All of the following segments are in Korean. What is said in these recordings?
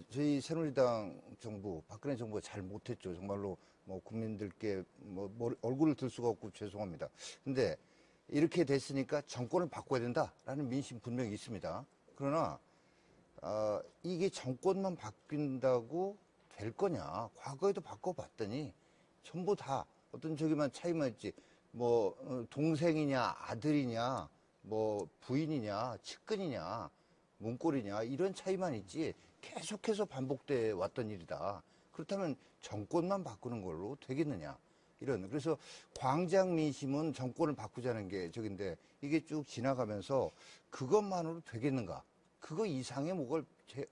저희 새누리당 정부, 박근혜 정부가 잘 못했죠. 정말로 뭐 국민들께 뭐 얼굴을 들 수가 없고 죄송합니다. 근데 이렇게 됐으니까 정권을 바꿔야 된다라는 민심 분명히 있습니다. 그러나 이게 정권만 바뀐다고 될 거냐? 과거에도 바꿔봤더니 전부 다 어떤 저기만 차이만 있지. 뭐 동생이냐, 아들이냐, 뭐 부인이냐, 측근이냐, 문고리냐 이런 차이만 있지 계속해서 반복돼 왔던 일이다. 그렇다면 정권만 바꾸는 걸로 되겠느냐? 그래서 광장 민심은 정권을 바꾸자는 게 저긴데 이게 쭉 지나가면서 그것만으로 되겠는가? 그거 이상의 뭘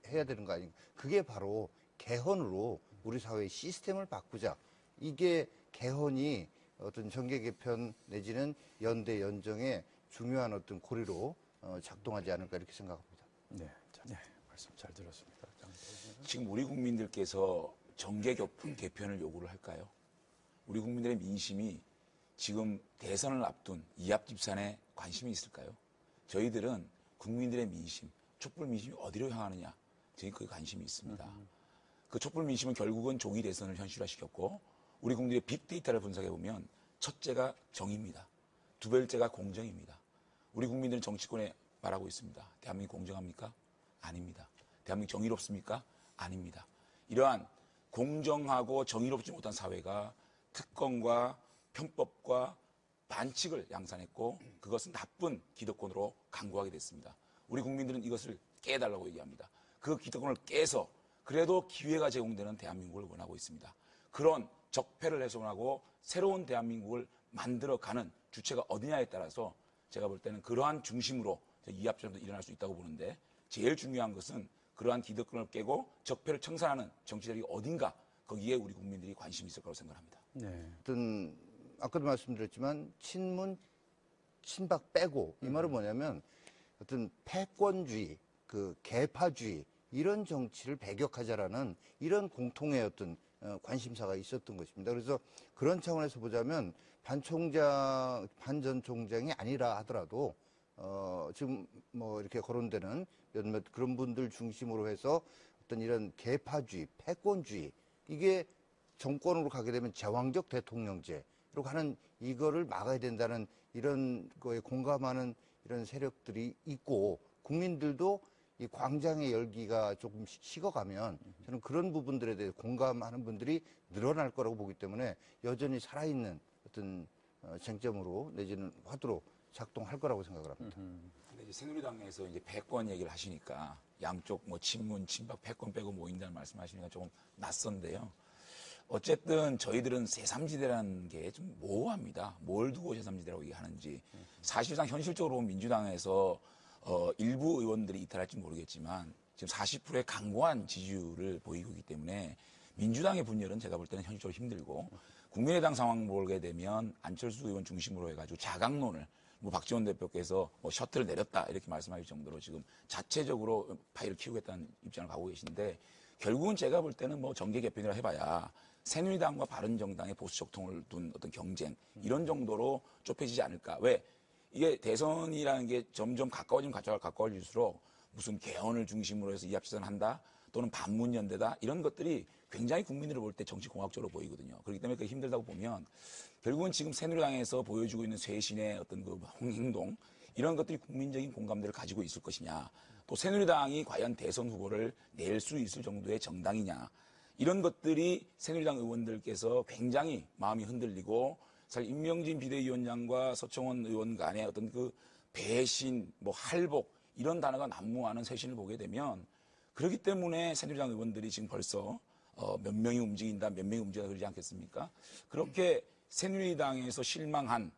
해야 되는 거 아닌가? 그게 바로 개헌으로 우리 사회의 시스템을 바꾸자. 이게 개헌이 어떤 정계 개편 내지는 연대 연정의 중요한 어떤 고리로 작동하지 않을까 이렇게 생각합니다. 네, 말씀 잘 들었습니다. 지금 우리 국민들께서 정계 개편을 요구를 할까요? 우리 국민들의 민심이 지금 대선을 앞둔 이합집산에 관심이 있을까요? 저희들은 국민들의 민심, 촛불 민심이 어디로 향하느냐, 저희 그 관심이 있습니다. 그 촛불 민심은 결국은 조기 대선을 현실화시켰고 우리 국민들의 빅데이터를 분석해보면 첫째가 정의입니다. 두 번째가 공정입니다. 우리 국민들은 정치권에 말하고 있습니다. 대한민국 공정합니까? 아닙니다. 대한민국 정의롭습니까? 아닙니다. 이러한 공정하고 정의롭지 못한 사회가 특권과 편법과 반칙을 양산했고 그것은 나쁜 기득권으로 강구하게 됐습니다. 우리 국민들은 이것을 깨달라고 얘기합니다. 그 기득권을 깨서 그래도 기회가 제공되는 대한민국을 원하고 있습니다. 그런 적폐를 훼손하고 새로운 대한민국을 만들어가는 주체가 어디냐에 따라서 제가 볼 때는 그러한 중심으로 이합전도 일어날 수 있다고 보는데 제일 중요한 것은 그러한 기득권을 깨고 적폐를 청산하는 정치자들이 어딘가 거기에 우리 국민들이 관심이 있을 거라고 생각합니다. 네. 어떤 아까도 말씀드렸지만 친문, 친박 빼고 이 말은 뭐냐면 어떤 패권주의, 그 개파주의 이런 정치를 배격하자라는 이런 공통의 어떤 관심사가 있었던 것입니다. 그래서 그런 차원에서 보자면 반 전 총장이 아니라 하더라도 지금 뭐 이렇게 거론되는 몇몇 그런 분들 중심으로 해서 어떤 이런 개파주의, 패권주의 이게 정권으로 가게 되면 제왕적 대통령제로 가는 이거를 막아야 된다는 이런 거에 공감하는 이런 세력들이 있고 국민들도 이 광장의 열기가 조금 식어가면 저는 그런 부분들에 대해 공감하는 분들이 늘어날 거라고 보기 때문에 여전히 살아있는 어떤 쟁점으로 내지는 화두로 작동할 거라고 생각을 합니다. 근데 이제 새누리당에서 이제 패권 얘기를 하시니까 양쪽 뭐 친문, 친박, 패권 빼고 모인다는 말씀하시니까 조금 낯선데요. 어쨌든 저희들은 제3지대라는 게 좀 모호합니다. 뭘 두고 제3지대라고 얘기하는지. 사실상 현실적으로 보면 민주당에서 일부 의원들이 이탈할지 모르겠지만 지금 40%의 강고한 지지율을 보이고 있기 때문에 민주당의 분열은 제가 볼 때는 현실적으로 힘들고 국민의당 상황 보게 되면 안철수 의원 중심으로 해가지고 자강론을 뭐 박지원 대표께서 뭐 셔틀을 내렸다 이렇게 말씀하실 정도로 지금 자체적으로 파일을 키우겠다는 입장을 가고 계신데 결국은 제가 볼 때는 뭐 정계 개편이라 해봐야 새누리당과 바른정당의 보수 적통을 둔 어떤 경쟁 이런 정도로 좁혀지지 않을까. 왜? 이게 대선이라는 게 점점 가까워지면 가까워질수록 무슨 개헌을 중심으로 해서 이합집산을 한다 또는 반문연대다 이런 것들이 굉장히 국민들을 볼 때 정치공학적으로 보이거든요. 그렇기 때문에 그게 힘들다고 보면 결국은 지금 새누리당에서 보여주고 있는 쇄신의 어떤 그 행동 이런 것들이 국민적인 공감대를 가지고 있을 것이냐 또 새누리당이 과연 대선 후보를 낼 수 있을 정도의 정당이냐 이런 것들이 새누리당 의원들께서 굉장히 마음이 흔들리고 사실 임명진 비대위원장과 서청원 의원 간의 어떤 그 배신, 뭐 할복 이런 단어가 난무하는 쇄신을 보게 되면 그렇기 때문에 새누리당 의원들이 지금 벌써 몇 명이 움직인다, 몇 명이 움직인다 그러지 않겠습니까? 그렇게 새누리당에서 실망한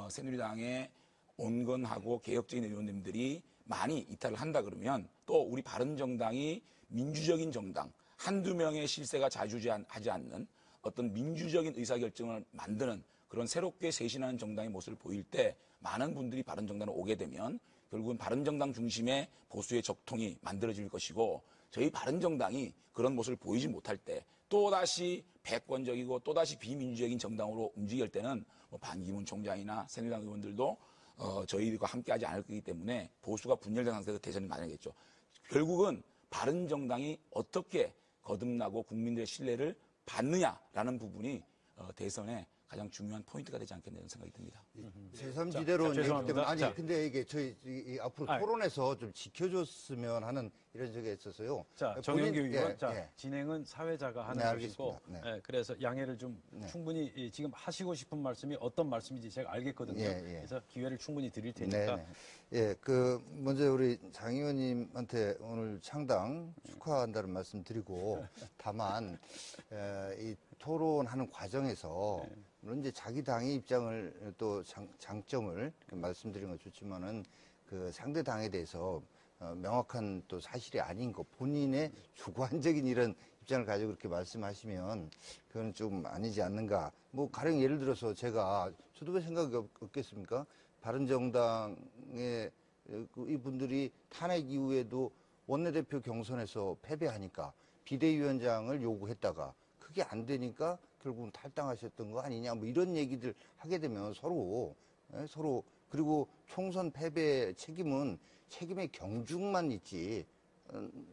새누리당의 온건하고 개혁적인 의원님들이 많이 이탈을 한다 그러면 또 우리 바른정당이 민주적인 정당, 한두 명의 실세가 좌지우지하지 않는 어떤 민주적인 의사결정을 만드는 그런 새롭게 쇄신하는 정당의 모습을 보일 때 많은 분들이 바른정당으로 오게 되면 결국은 바른정당 중심의 보수의 적통이 만들어질 것이고 저희 바른정당이 그런 모습을 보이지 못할 때 또다시 패권적이고 또다시 비민주적인 정당으로 움직일 때는 뭐 반기문 총장이나 새누리당 의원들도 저희들과 함께하지 않을 거기 때문에 보수가 분열된 상태에서 대선이 마련하겠죠. 결국은 바른정당이 어떻게 거듭나고 국민들의 신뢰를 받느냐라는 부분이 대선에 가장 중요한 포인트가 되지 않겠나 이런 생각이 듭니다. 제3지대로 얘기 죄송합니다. 때문에 아니 자. 근데 이게 저희 이 앞으로 아니. 토론에서 좀 지켜줬으면 하는 이런 적이 있어서요. 자, 정영규 의원, 예, 자, 예. 진행은 사회자가 하는 네, 것이고, 알겠습니다. 네. 그래서 양해를 좀 충분히 지금 하시고 싶은 말씀이 어떤 말씀인지 제가 알겠거든요. 예, 예. 그래서 기회를 충분히 드릴 테니까. 네. 예, 먼저 우리 장 의원님한테 오늘 창당 축하한다는 말씀 드리고, 다만, 이 토론하는 과정에서, 물론 이제 자기 당의 입장을 또 장점을 말씀드리는 건 좋지만은, 그 상대 당에 대해서 명확한 또 사실이 아닌 거, 본인의 주관적인 이런 입장을 가지고 그렇게 말씀하시면, 그건 좀 아니지 않는가. 뭐, 가령 예를 들어서 저도 왜 생각이 없겠습니까? 바른정당의 이분들이 탄핵 이후에도 원내대표 경선에서 패배하니까 비대위원장을 요구했다가 그게 안 되니까 결국은 탈당하셨던 거 아니냐 뭐 이런 얘기들 하게 되면 서로 그리고 총선 패배 책임의 경중만 있지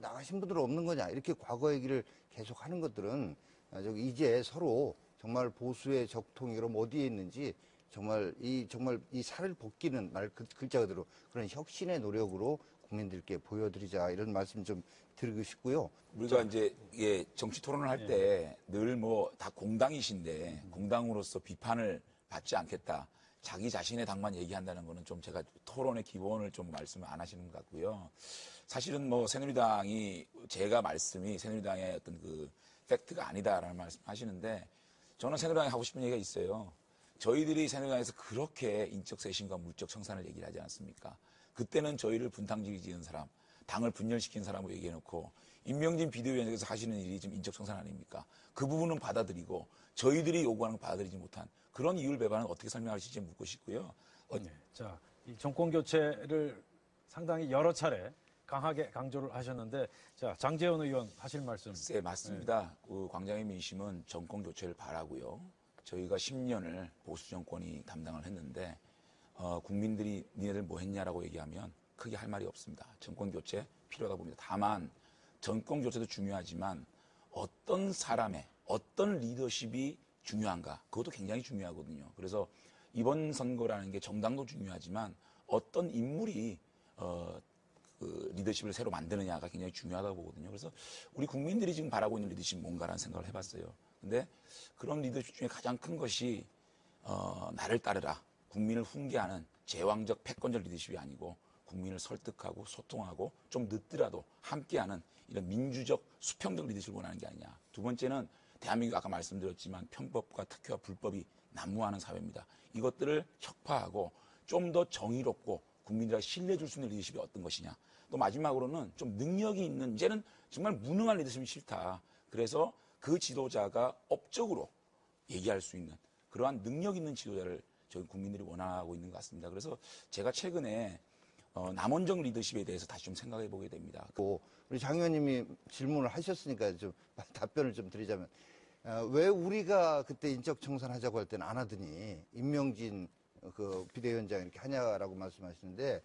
나가신 분들은 없는 거냐 이렇게 과거 얘기를 계속 하는 것들은 이제 서로 정말 보수의 적통이 그럼 어디에 있는지 정말 이 살을 벗기는 글자 그대로 그런 혁신의 노력으로 국민들께 보여드리자 이런 말씀 좀 드리고 싶고요. 우리가 이제 정치 토론을 할 때 늘 뭐 다 공당이신데 공당으로서 비판을 받지 않겠다. 자기 자신의 당만 얘기한다는 거는 좀 제가 토론의 기본을 좀 말씀을 안 하시는 것 같고요. 사실은 뭐 새누리당이 말씀이 새누리당의 어떤 그 팩트가 아니다라는 말씀 하시는데 저는 새누리당에 하고 싶은 얘기가 있어요. 저희들이 새누리당에서 그렇게 인적 쇄신과 물적 청산을 얘기를 하지 않았습니까? 그때는 저희를 분탕질이 지은 사람, 당을 분열시킨 사람으로 얘기해놓고 임명진 비대위원장께서 하시는 일이 지금 인적 청산 아닙니까? 그 부분은 받아들이고 저희들이 요구하는 거 받아들이지 못한 그런 이율 배반은 어떻게 설명하실지 묻고 싶고요. 자, 이 정권 교체를 상당히 여러 차례 강하게 강조를 하셨는데, 자, 장제원 의원 하실 말씀. 네, 맞습니다. 그 광장의 민심은 정권 교체를 바라고요. 저희가 10년을 보수 정권이 담당을 했는데 국민들이 니네들 뭐 했냐라고 얘기하면 크게 할 말이 없습니다. 정권 교체 필요하다 봅니다. 다만 정권 교체도 중요하지만 어떤 사람의 어떤 리더십이 중요한가 그것도 굉장히 중요하거든요. 그래서 이번 선거라는 게 정당도 중요하지만 어떤 인물이 그 리더십을 새로 만드느냐가 굉장히 중요하다고 보거든요. 그래서 우리 국민들이 지금 바라고 있는 리더십이 뭔가라는 생각을 해봤어요. 근데 그런 리더십 중에 가장 큰 것이 나를 따르라. 국민을 훈계하는 제왕적 패권적 리더십이 아니고 국민을 설득하고 소통하고 좀 늦더라도 함께하는 이런 민주적 수평적 리더십을 원하는 게 아니냐. 두 번째는 대한민국 아까 말씀드렸지만 편법과 특혜와 불법이 난무하는 사회입니다. 이것들을 혁파하고 좀 더 정의롭고 국민들에게 신뢰해 줄 수 있는 리더십이 어떤 것이냐. 또 마지막으로는 좀 능력이 있는 이제는 정말 무능한 리더십이 싫다. 그래서 그 지도자가 업적으로 얘기할 수 있는 그러한 능력 있는 지도자를 저희 국민들이 원하고 있는 것 같습니다. 그래서 제가 최근에 남원정 리더십에 대해서 다시 좀 생각해 보게 됩니다. 우리 장 의원님이 질문을 하셨으니까 좀 답변을 좀 드리자면 왜 우리가 그때 인적 청산하자고 할 때는 안 하더니 임명진 그 비대위원장 이렇게 하냐라고 말씀하시는데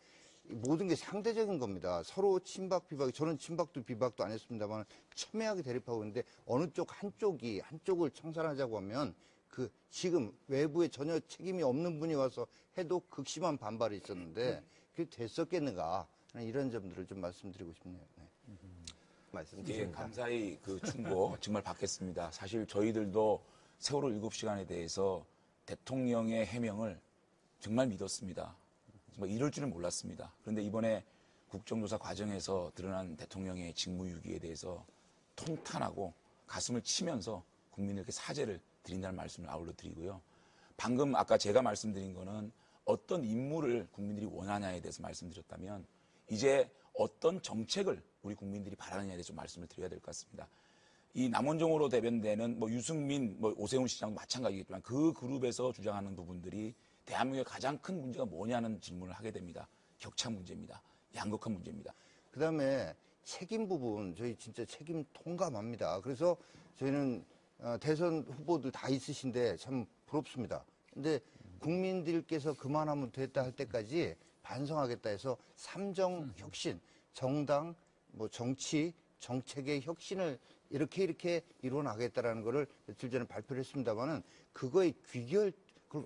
모든 게 상대적인 겁니다. 서로 친박 비박 저는 친박도 비박도 안 했습니다만 첨예하게 대립하고 있는데 어느 쪽 한쪽을 청산하자고 하면 그 지금 외부에 전혀 책임이 없는 분이 와서 해도 극심한 반발이 있었는데 그게 됐었겠는가 이런 점들을 좀 말씀드리고 싶네요. 네. 예, 감사히 그 충고 정말 받겠습니다. 사실 저희들도 세월호 7시간에 대해서 대통령의 해명을 정말 믿었습니다. 정말 이럴 줄은 몰랐습니다. 그런데 이번에 국정조사 과정에서 드러난 대통령의 직무유기에 대해서 통탄하고 가슴을 치면서 국민에게 사죄를 드린다는 말씀을 아울러 드리고요. 방금 아까 제가 말씀드린 거는 어떤 인물을 국민들이 원하냐에 대해서 말씀드렸다면 이제 어떤 정책을 우리 국민들이 바라느냐에 대해서 좀 말씀을 드려야 될 것 같습니다. 이 남원정으로 대변되는 뭐 유승민, 뭐 오세훈 시장도 마찬가지겠지만 그 그룹에서 주장하는 부분들이 대한민국의 가장 큰 문제가 뭐냐는 질문을 하게 됩니다. 격차 문제입니다. 양극화 문제입니다. 그다음에 책임 부분 저희 진짜 책임 통감합니다. 그래서 저희는 대선 후보들 다 있으신데 참 부럽습니다. 근데 국민들께서 그만하면 됐다 할 때까지 반성하겠다 해서 삼정 혁신, 정당, 뭐 정치, 정책의 혁신을 이렇게 이루어나가겠다라는 거를 며칠 전에 발표를 했습니다만은 그거의 그걸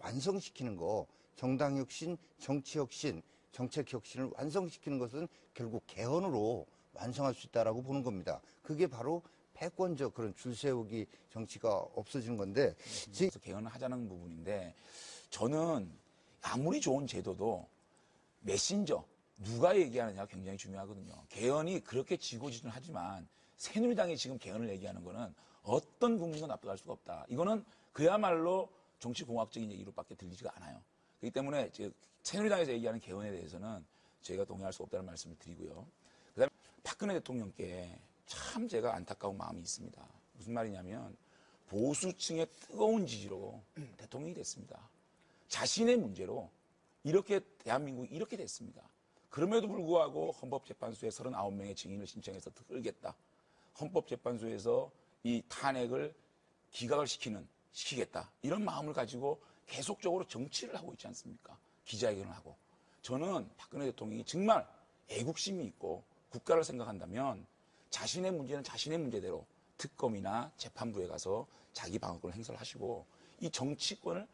완성시키는 거, 정당 혁신, 정치 혁신, 정책 혁신을 완성시키는 것은 결국 개헌으로 완성할 수 있다라고 보는 겁니다. 그게 바로 패권적 그런 줄 세우기 정치가 없어지는 건데. 그래서 개헌을 하자는 부분인데 저는 아무리 좋은 제도도 메신저, 누가 얘기하느냐가 굉장히 중요하거든요. 개헌이 그렇게 지고지순하지만 새누리당이 지금 개헌을 얘기하는 거는 어떤 국민도 납득할 수가 없다. 이거는 그야말로 정치공학적인 얘기로밖에 들리지가 않아요. 그렇기 때문에 새누리당에서 얘기하는 개헌에 대해서는 저희가 동의할 수 없다는 말씀을 드리고요. 그다음에 박근혜 대통령께 참 제가 안타까운 마음이 있습니다. 무슨 말이냐면 보수층의 뜨거운 지지로 대통령이 됐습니다. 자신의 문제로 이렇게 대한민국이 이렇게 됐습니다. 그럼에도 불구하고 헌법재판소에 39명의 증인을 신청해서 끌겠다. 헌법재판소에서 이 탄핵을 기각을 시키겠다. 이런 마음을 가지고 계속적으로 정치를 하고 있지 않습니까? 기자회견을 하고. 저는 박근혜 대통령이 정말 애국심이 있고 국가를 생각한다면 자신의 문제는 자신의 문제대로 특검이나 재판부에 가서 자기 방어권을 행사를 하시고 이 정치를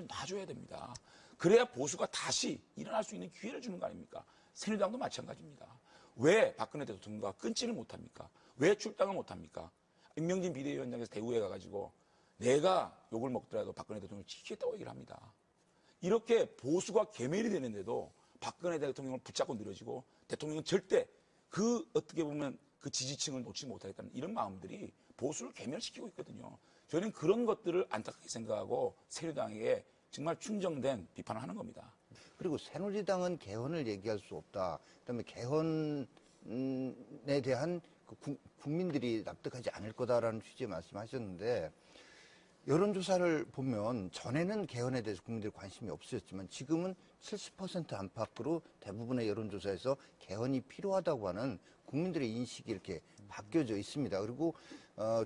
놔줘야 됩니다. 그래야 보수가 다시 일어날 수 있는 기회를 주는 거 아닙니까? 새누리당도 마찬가지입니다. 왜 박근혜 대통령과 끊지를 못합니까? 왜 출당을 못합니까? 임명진 비대위원장에서 대구에 가가지고 내가 욕을 먹더라도 박근혜 대통령을 지키겠다고 얘기를 합니다. 이렇게 보수가 괴멸이 되는데도 박근혜 대통령을 붙잡고 늘어지고 대통령은 절대 어떻게 보면 그 지지층을 놓지 못하겠다는 이런 마음들이 보수를 괴멸시키고 있거든요. 저는 그런 것들을 안타깝게 생각하고 새누리당에게 정말 충정된 비판을 하는 겁니다. 그리고 새누리당은 개헌을 얘기할 수 없다. 그다음에 개헌에 대한 국민들이 납득하지 않을 거다라는 취지의 말씀하셨는데 여론조사를 보면 전에는 개헌에 대해서 국민들이 관심이 없으셨지만 지금은 70% 안팎으로 대부분의 여론조사에서 개헌이 필요하다고 하는 국민들의 인식이 이렇게 바뀌어져 있습니다. 그리고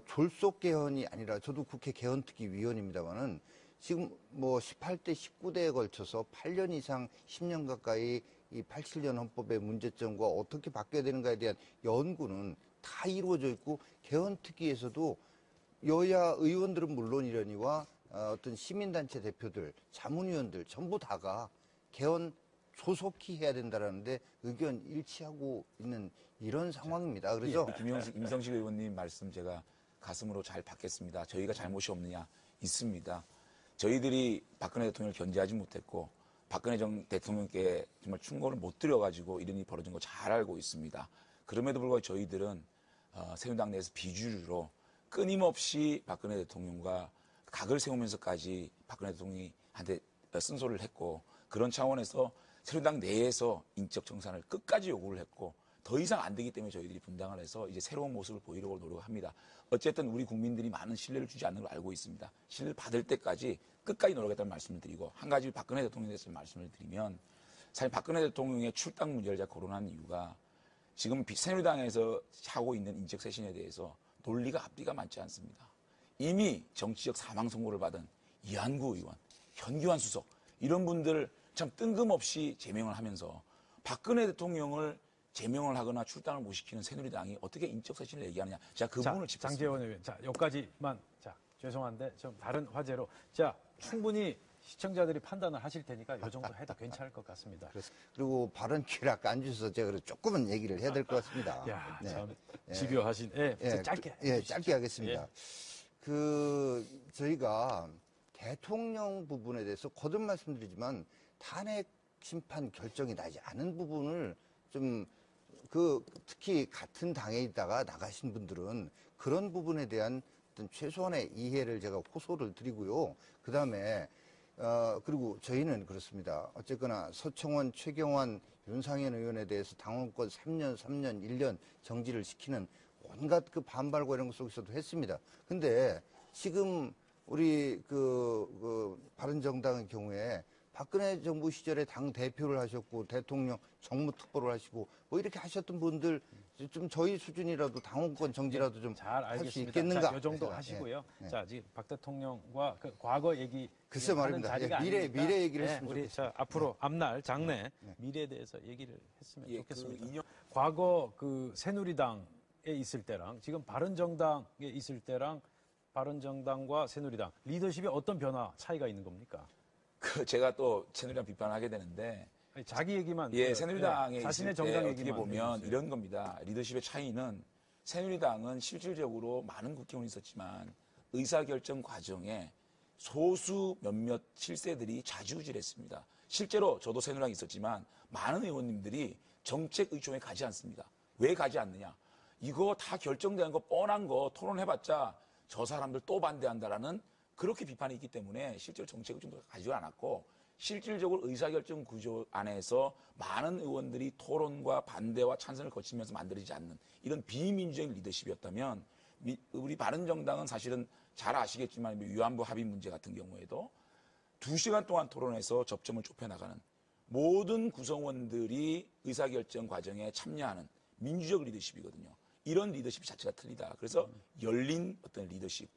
졸속 개헌이 아니라 저도 국회 개헌특위위원입니다만은 지금 뭐 18대, 19대에 걸쳐서 8년 이상 10년 가까이 이 87년 헌법의 문제점과 어떻게 바뀌어야 되는가에 대한 연구는 다 이루어져 있고 개헌특위에서도 여야 의원들은 물론이려니와 어떤 시민단체 대표들, 자문위원들 전부 다가 개헌 조속히 해야 된다라는데 의견 일치하고 있는 이런 상황입니다. 그래서 임성식 의원님 말씀 제가 가슴으로 잘 받겠습니다. 저희가 잘못이 없느냐? 있습니다. 저희들이 박근혜 대통령을 견제하지 못했고 박근혜 대통령께 정말 충고를 못 드려가지고 이런 일이 벌어진 거 잘 알고 있습니다. 그럼에도 불구하고 저희들은 새누리당 내에서 비주류로 끊임없이 박근혜 대통령과 각을 세우면서까지 박근혜 대통령한테 쓴소리를 했고 그런 차원에서 새누리당 내에서 인적 청산을 끝까지 요구를 했고 더 이상 안 되기 때문에 저희들이 분당을 해서 이제 새로운 모습을 보이려고 노력합니다. 어쨌든 우리 국민들이 많은 신뢰를 주지 않는 걸 알고 있습니다. 신뢰를 받을 때까지 끝까지 노력했다는 말씀을 드리고 한 가지 박근혜 대통령에 대해서 말씀을 드리면 사실 박근혜 대통령의 출당 문제를 제가 거론한 이유가 지금 새누리당에서 하고 있는 인적 쇄신에 대해서 논리가 앞뒤가 맞지 않습니다. 이미 정치적 사망 선고를 받은 이한구 의원, 현기환 수석 이런 분들 참 뜬금없이 제명을 하면서 박근혜 대통령을 제명을 하거나 출당을 못 시키는 새누리당이 어떻게 인적 쇄신을 얘기하느냐. 자, 그 부분을 짚었습니다. 장제원 의원, 자, 여기까지만. 자, 죄송한데 좀 다른 화제로. 자, 충분히 시청자들이 판단을 하실 테니까 이 정도 해도 괜찮을 것 같습니다. 그리고 발언 기회를 아까 안 주셔서 제가 그래서 조금은 얘기를 해야 될 것 같습니다. 야, 참 집요하신. 짧게. 짧게 하겠습니다. 저희가 대통령 부분에 대해서 거듭 말씀드리지만 탄핵 심판 결정이 나지 않은 부분을 좀 특히 같은 당에 있다가 나가신 분들은 그런 부분에 대한 어떤 최소한의 이해를 제가 호소를 드리고요. 그 다음에 그리고 저희는 그렇습니다. 어쨌거나 서청원, 최경환, 윤상현 의원에 대해서 당원권 3년, 1년 정지를 시키는 온갖 그 반발과 이런 것 속에서도 했습니다. 근데 지금 우리 바른정당의 경우에 박근혜 정부 시절에 당 대표를 하셨고 대통령 정무특보를 하시고 뭐 이렇게 하셨던 분들 좀 저희 수준이라도 당원권 정지라도 좀 잘 할 수 알겠습니다. 있겠는가? 자, 이 정도 그래서, 하시고요. 예. 자, 지금 박 대통령과 그 과거 얘기 글쎄 하는 말입니다. 자리가 미래 아니니까, 얘기를 했으면 우리 좋겠습니다. 자, 앞으로 앞날 장래 미래에 대해서 얘기를 했으면 예, 좋겠습니다. 그 인용- 과거 그 새누리당 있을 때랑 지금 바른정당에 있을 때랑 바른정당과 새누리당 리더십에 어떤 변화 차이가 있는 겁니까? 제가 또 새누리당 비판을 하게 되는데 아니, 자기 얘기만 예, 새누리당에 자신의 있을 때 정당 어떻게 얘기만 보면 해주세요. 이런 겁니다. 리더십의 차이는 새누리당은 실질적으로 많은 국회의원이 있었지만 의사결정 과정에 소수 몇몇 실세들이 좌지우지했습니다. 실제로 저도 새누리당에 있었지만 많은 의원님들이 정책 의총에 가지 않습니다. 왜 가지 않느냐? 이거 다 결정된 거 뻔한 거 토론해봤자 저 사람들 또 반대한다라는 그렇게 비판이 있기 때문에 실제로 정책 의총도 가지 않았고 실질적으로 의사결정 구조 안에서 많은 의원들이 토론과 반대와 찬성을 거치면서 만들어지지 않는 이런 비민주적인 리더십이었다면 우리 바른정당은 사실은 잘 아시겠지만 위안부 합의 문제 같은 경우에도 2시간 동안 토론해서 접점을 좁혀나가는 모든 구성원들이 의사결정 과정에 참여하는 민주적 리더십이거든요. 이런 리더십 자체가 틀리다. 그래서 열린 어떤 리더십,